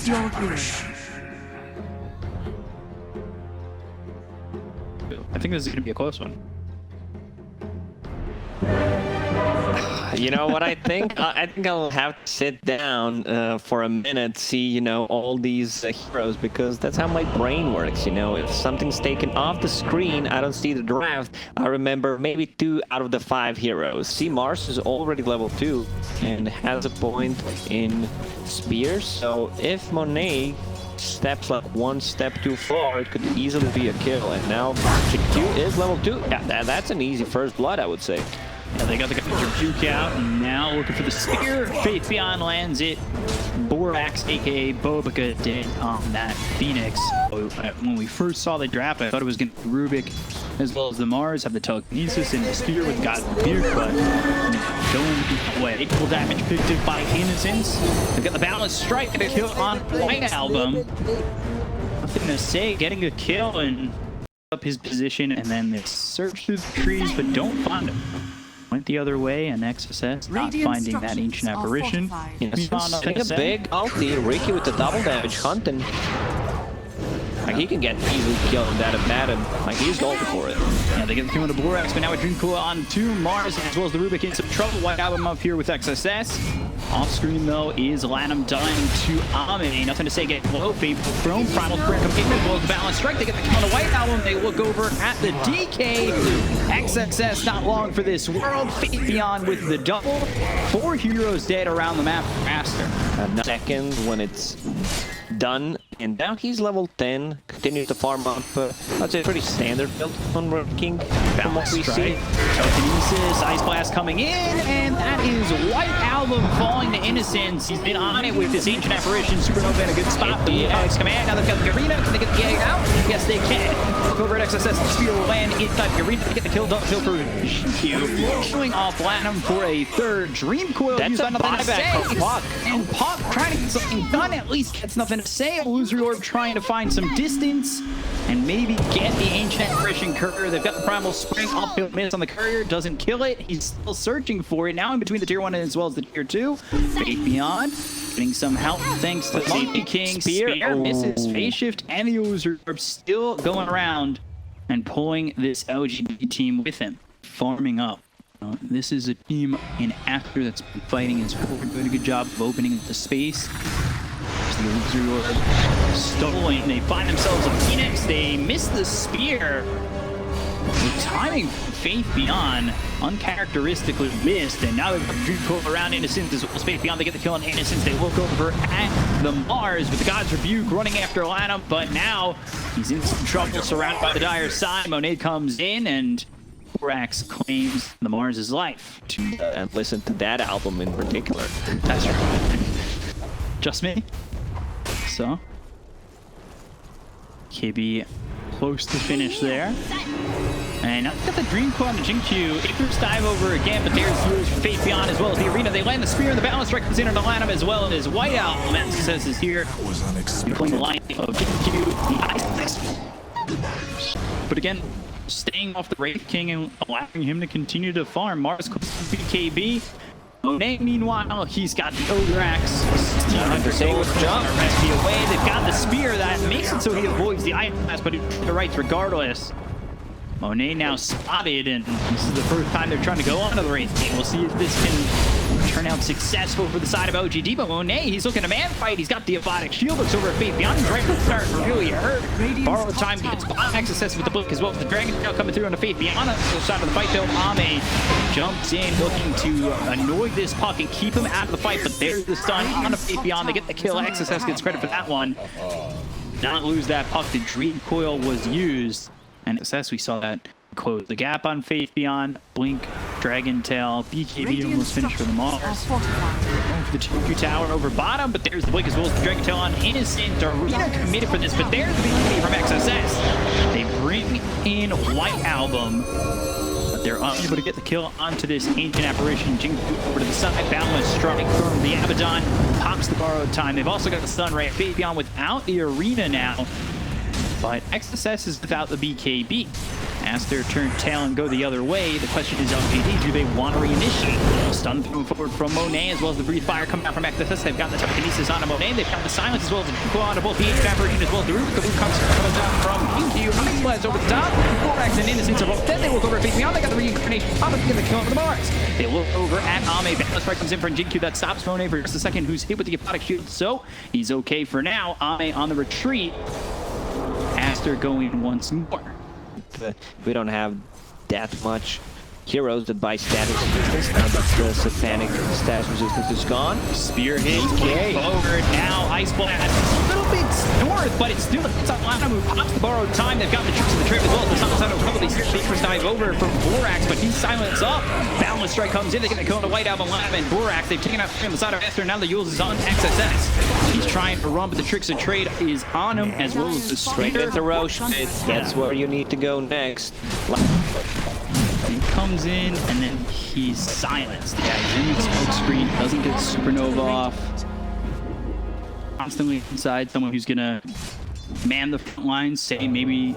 Choose your hero. I think this is going to be a close one. You know what I think? I think I'll have to sit down for a minute, see, you know, all these heroes, because that's how my brain works, you know. If something's taken off the screen, I don't see the draft, I remember maybe 2 out of the 5 heroes. See, Mars is already level 2 and has a point in spears, so if Monet steps like 1 step too far, it could easily be a kill. And now XinQ is level 2. Yeah, that's an easy first blood, I would say. Yeah, they got the juke out, and now looking for the spear. Faith Beyond lands it. Borax, aka Bobica, dead on that Phoenix. When we first saw the draft, I thought it was going to be Rubik as well as the Mars, have the telekinesis and the spear with God's Rebuke, but going away. Equal damage picked up by Innocence. They've got the Balance Strike and a kill on White Album. Nothing to say, getting a kill and up his position, and then they search through the trees but don't find him. Went the other way, and XSS not finding that ancient apparition. Yes, take a big ulti, Ricky with the double damage hunting. Like, he can get easily killed that Abaddon. Like, he's going for it. Yeah, they get the kill on the Borax, but now a Dream Cool on 2 Mars, as well as the Rubik in some trouble. White Album up here with XSS. Off screen, though, is LaNm dying to Ame. Nothing to say, get low. Fateful Throne, Primal Sprint coming in, as well as the Balance Strike. They get the kill on the White Album. They look over at the DK. XSS not long for this world. Fate Beyond with the double. 4 heroes dead around the map for Aster. Second when it's done, and now he's level 10, continues to farm up. That's a pretty standard build on King. Balance Strike, Telekinesis, Ice Blast coming in, and that is White Album falling to Innocence. He's been on it with this Ancient Apparition. Supernova in a good spot. The Alex command. Now they've got the Arena. Can they get the egg out? Yes, they can. Look over at XSS. The spear will land inside the Arena to get the kill. Don't kill for XinQ. Showing off LaNm for a third. Dream Coil. That's a buyback from Puck. And Puck trying to get something done. At least gets nothing to say. Illusory Orb trying to find some distance and maybe get the Ancient Apparition Courier. They've got the Primal Spring uphill miss on the Courier. Doesn't kill it. He's still searching for it. Now in between the Tier 1 as well as the Tier 2. Fate Beyond getting some help thanks to Monkey King. Spear misses. Phase Shift and the Illusory Orb still going around and pulling this LGD team with him. Farming up. This is a team in Aster that's been fighting his forward, doing a good job of opening the space. The Illusory Orb stolen. They find themselves a Phoenix. They miss the spear. The timing from Faith Beyond uncharacteristically missed, and now they've got the Dream Coil around Innocence as well as Faith Beyond. They get the kill on Innocence. They look over at the Mars with the God's Rebuke running after LaNm, but now he's in some trouble surrounded by the dire side. Monet comes in and Borax claims the Mars' life. And listen to that album in particular. That's right. Just me. So, KB close to finish there. And now they've got the Dream Coil on the XinQ. Icarus dive over again, but there's heroes for Faith Beyond as well as the Arena. They land the spear, and the Balance Strike comes in on the LaNm as well as White Album. XSS is here. Playing the line of XinQ. But again, staying off the Wraith King and allowing him to continue to farm. Mars close to BKB. Monet, meanwhile, he's got the Ogre Axe. 1600 gold jump. Rescue away. They've got the spear that makes it so he avoids the Iron Blast, but he the rights regardless. Monet now spotted, and this is the first time they're trying to go onto the Wraith King. We'll see if this can turn out successful for the side of LGD, but Monet, he's looking to man fight. He's got the Abiotic Shield, looks over at Faith Beyond. He's right from the start, really hurt. Borrow time gets XSS with the book as well. The Dragon Tail coming through on the Faith Beyond. On the side of the fight, though, Ame jumps in, looking to annoy this Puck and keep him out of the fight, but there's the stun on the Faith Beyond. They get the kill. XSS gets credit for that one. Not lose that Puck. The Dream Coil was used. And XSS, we saw that close the gap on Faith Beyond. Blink, Dragon Tail, BKB almost finished for them all. The XinQ tower over bottom, but there's the Blink as well as the Dragon Tail on Innocent. Arena committed for this, but there's the BKB from XSS. They bring in White Album, but they're unable to get the kill onto this Ancient Apparition. XinQ over to the side, Balance Strike from the Abaddon, pops the borrowed time. They've also got the Stun Ray. Faith Beyond without the Arena now. But XSS is without the BKB. Aster turn tail and go the other way. The question is, LGD, do they want to reinitiate? Stun through forward from Monet, as well as the Breathe Fire coming out from Xxs. They've got the telekinesis on Monet. They've got the silence as well as the Decoy on both the HVAC version as well as the Rubik. The Blue comes down from XinQ. Ice Blast over the top. Borax and Innocence are both dead. They look over at Face Beyond. They got the reincarnation. Pop up to get the kill for the Borax. They look over at Ame. Balance Strike comes in from XinQ. That stops Monet for just a second, who's hit with the Apodic Shield. So he's okay for now. Ame on the retreat. Aster going once more. We don't have that much heroes that buy status resistance. Now that the satanic status resistance is gone. Spear hit forward now. Ice Blast a little bit north, but it's still it's on LaNm who pops the borrowed time. They've got the tricks of the trade as well. The Sun's on a couple of these first dive over from Borax, but he's silenced up. Balance Strike comes in. They get the kill on the White Album LaNm and Borax. They've taken out on the side of Aster. Now the Yules is on Xxs. He's trying to run, but the tricks of trade is on him as well as the Straight into Roche. That's where you need to go next. He comes in and then he's silenced. Yeah, he's in the smoke screen, doesn't get Supernova off. Constantly inside someone who's gonna man the front lines, say maybe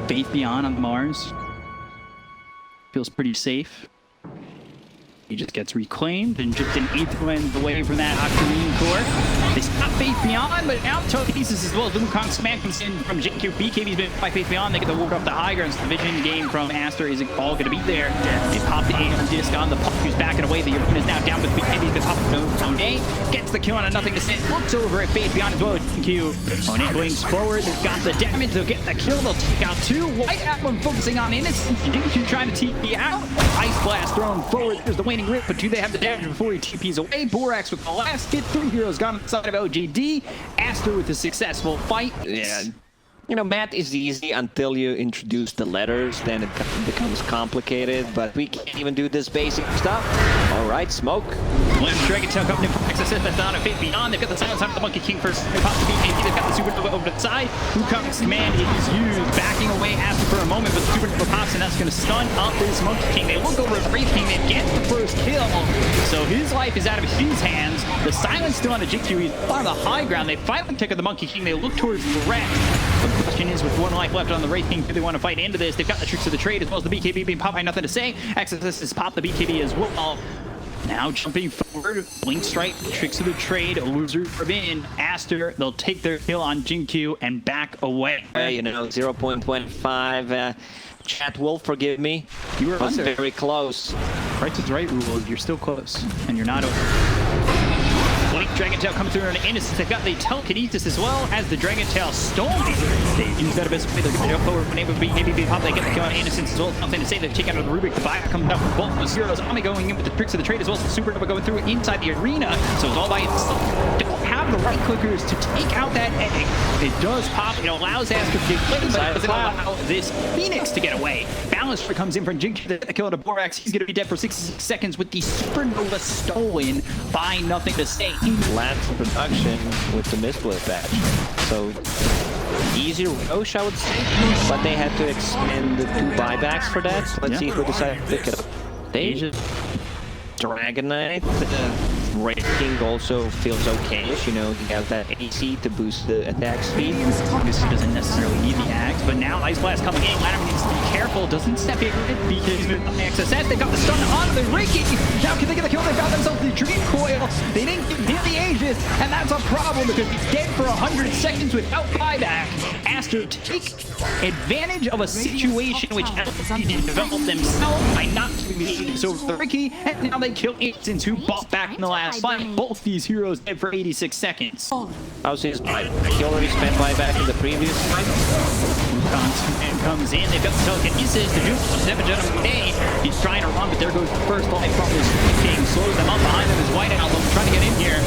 Faith Beyond on Mars. Feels pretty safe. He just gets reclaimed and just an eighth win away from that Octarine core. They stop Faith Beyond, but now telekinesis as well as Lumikong Smack comes in from XinQ. BKB's been by Faith Beyond. They get the ward off the high ground. The vision game from Aster isn't all going to be there. They pop the AM disc on the puck who's backing away. The arena is now down with BKB. The top of Monet gets the kill on a NothingToSay. Looks over at Faith Beyond as well as XinQ. Monet blinks forward. They've got the damage. They'll get the kill. They'll take out two. White Album focusing on Innocence. XinQ trying to TP out. Ice Blast thrown forward. There's the waning rip, but do they have the damage before he TPs away? Borax with the last hit. 3 heroes gone inside of LGD. Aster with a successful fight. Yeah. You know, math is easy until you introduce the letters, then it becomes complicated, but we can't even do this basic stuff. All right, smoke. Dragon Tail coming in from Xxs. That's on a Faith Beyond. They've got the silence on the Monkey King first. They pop the BKB. They've got the Supernova over to the side. Wukong's command is used, backing away Aster for a moment, but the Supernova pops, and that's going to stun up this Monkey King. They look over at Wraith King. They get the first kill, so his life is out of his hands. The silence still on the XinQ. He's on the high ground. They finally take out the Monkey King. They look towards the wreck. The question is, with one life left on the Wraith King, do they want to fight into this? They've got the tricks of the trade as well as the BKB being popped by NothingToSay. Xxs has popped the BKB as well. Now jumping forward, Blink Strike, tricks of the trade, loser in. Aster, they'll take their kill on XinQ and back away. You know, 0.25. Chat will forgive me. You were under. Very close. Right is right rule. You're still close, and you're not over. Blink Dragon Tail comes through on Innocence. They've got the telekinesis as well as the Dragon Tail Storm. They use that a best way. They're going to jump forward when able to be maybe pop. They get the kill on Innocence as well. NothingToSay. They take out the Rubik. The fire comes down from both those heroes. Ame going in with the tricks of the trade as well as the Supernova going through inside the arena. So it's all by itself. Don't have the right clickers to take out that egg. It does pop. It allows Aster to get away, but it doesn't allow this Phoenix to get away. Balance Strike comes in from XinQ. The kill to Borax. He's going to be dead for 66 seconds with the Supernova stolen by NothingToSay. Last production with the Mistblade patch. So easy Roche, I would say, but they had to expend the 2 buybacks for that. So let's see who decides to pick it up. They just Dragonite. Wraith King also feels okay-ish, you know, he has that AC to boost the attack speed. Obviously doesn't necessarily need the axe, but now Ice Blast coming in. LaNm needs to be careful, doesn't step in because he's moving on the Xxs. They got the stun on the Ricky. Now can they get the kill? They got themselves the Dream Coil. They didn't get near the Aegis, and that's a problem because he's dead for 100 seconds without buyback. Aster take advantage of a situation which LGD developed themselves by not giving the Aegis over the Ricky, and now they kill Innocence, who bought back in the last fight. Both these heroes dead for 86 seconds. How's his fight? He already spent buyback in the previous fight. Wukong's comes in. They've got the telekinesis. The Duke China Monet. He's trying to run, but there goes the first life from his King. Slows them up behind him. His White Album trying to get in here.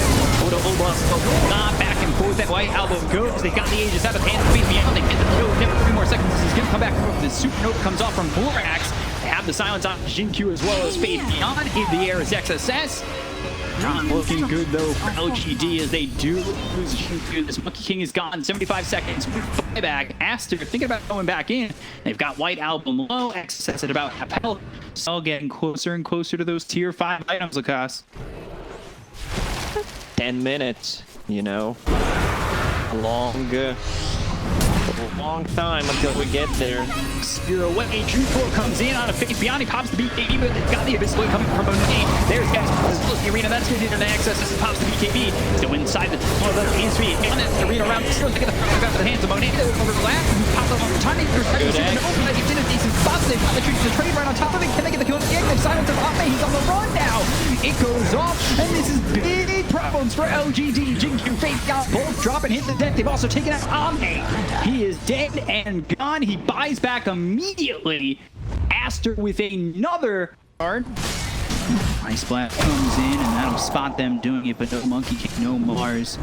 Not back and forth. That White Album goes. They got the Aegis out of hand. Beyond. They get the kill. Never 3 more seconds. He's going to come back. The Supernova comes off from Borax. They have the silence on XinQ as well as Faith Beyond. In the air is Xxs. Not looking good though for LGD as they do lose XinQ. This Monkey King is gone. 75 seconds. Buyback. Aster thinking about going back in. They've got White Album low. Xxs at about half health. So getting closer and closer to those tier 5 items, Lacoste. 10 minutes, you know. A long a long time until we get there. Spear away. Dreamcore comes in on a face beyond. He pops the BKB, but got the Abyss Blade coming from Monet. There's guys close to the arena. That's going to China Xxs. This pops the BKB. Still inside the main street. On the arena around. Still taking the front back to the hands of Monet. Over the lap. Pops up on the timing. Good egg. He's in a decent spot. They've got the trade right on top of it. Can they get the kill? They've silenced Ame. He's on the run now. It goes off, and this is big problems for LGD. XinQ, Faith got both drop and hit the deck. They've also taken out Ame. He is dead and gone. He buys back immediately. Aster with another card. Ice Blast comes in, and that'll spot them doing it, but no Monkey King, no Mars,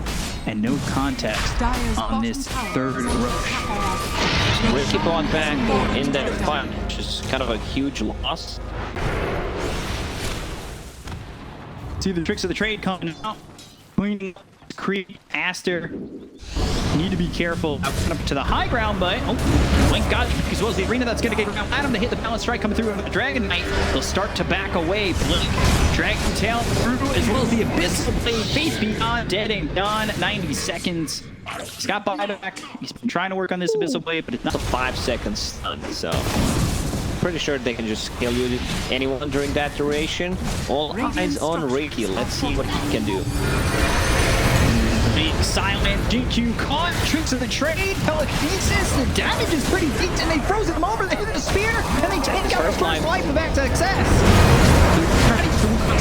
and no context on this third rush. Ricky brought back in that fight, which is kind of a huge loss. See the tricks of the trade coming out. Queen, Creep, Aster. Need to be careful up to the high ground, but Blink got as well as the arena. That's going to get around Adam to hit the balance strike coming through on the Dragon Knight. They'll start to back away. Blink, Dragon Tail through, as well as the Abyssal Blade. Faith Beyond, dead and gone. 90 seconds. He's got buyback. He's been trying to work on this Abyssal Blade, but it's not a 5 second stun, so pretty sure they can just kill you anyone during that duration. All eyes on Ricky. Let's see what he can do. Silent, XinQ caught, tricks of the trade, telekinesis, the damage is pretty decent, they froze him over, they hit the spear, and they take out the first life of Back to Xxs.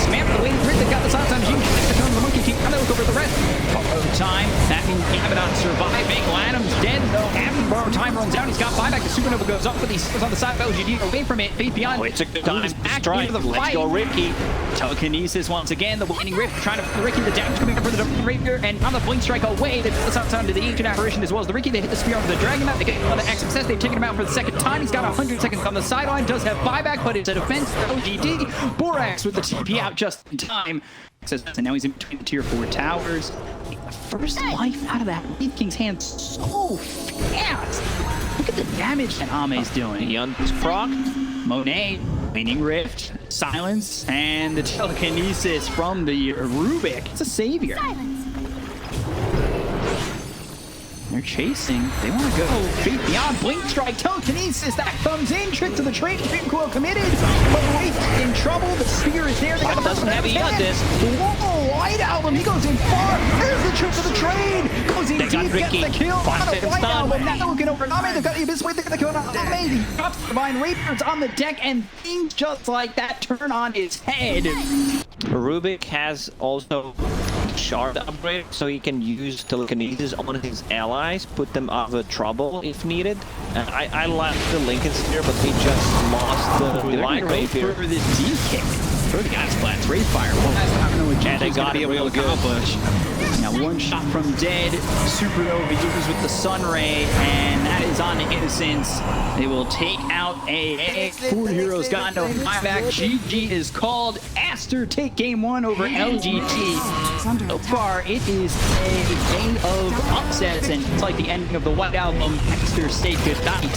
Smack the wing grid that got the shots on XinQ, the Monkey King, and they look over the rest. Borrow time, that means Abaddon surviving, LaNm's dead though, after Borrow time runs out, he's got buyback, the Supernova goes up, but he stays on the side of LGD, away from it, Faith Beyond. Oh, it's a good time to strike, let's go Ricky. Telekinesis once again, the Waning Rift trying to Ricky, the damage coming up for the Rapier, and on the Blink Strike away, they put this outside to the Ancient Apparition as well as the Ricky, they hit the spear onto the Dragon Knight, they get on the Xxs, they've taken him out for the second time, he's got 100 seconds on the sideline, does have buyback, but it's a defense for LGD, Borax with the TP out just in time, and now he's in between the tier 4 towers, first life out of that Wraith King's hand so fast, look at the damage that Ame's doing. He proc. Monet, Waning Rift, Silence, and the Telekinesis from the Rubik. It's a savior. They're chasing. They want to go. Faith Beyond, Blink Strike, Telekinesis, that comes in. Trick to the trade. Dreamcore committed. But Wraith in trouble. The spear is there. They got the doesn't have he got this. Whoa, White Album. He goes in far. There's the trick to the trade. Goes in deep, gets the kill. On the White Album. Now looking over Ame. They've got the Abyss Blade. They're going to kill Ame. He drops the Divine Rapier. It's on the deck, and things just like that turn on his head. Rubik has also shard upgrade, so he can use telekinesis on his allies, put them out of trouble if needed. And I like the Lincoln Spear, but he just lost the Divine Rapier. For this DK, for the Ice Blast, Wraith Fire. Well, I don't know what Jack's going to be able to accomplish. Now, one shot from dead, Supernova uses with the Sun Ray, and that is on Innocence. They will take out AA. Four Heroes got no buyback. GG is called. Aster take game 1 over LGD. So far, it is a game of upsets, and it's like the ending of the White Album. Aster say goodnight.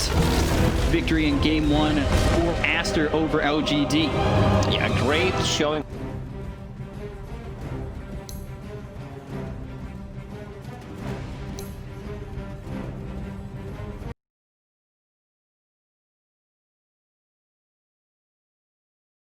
Victory in game 1 for Aster over LGD. Yeah, great showing.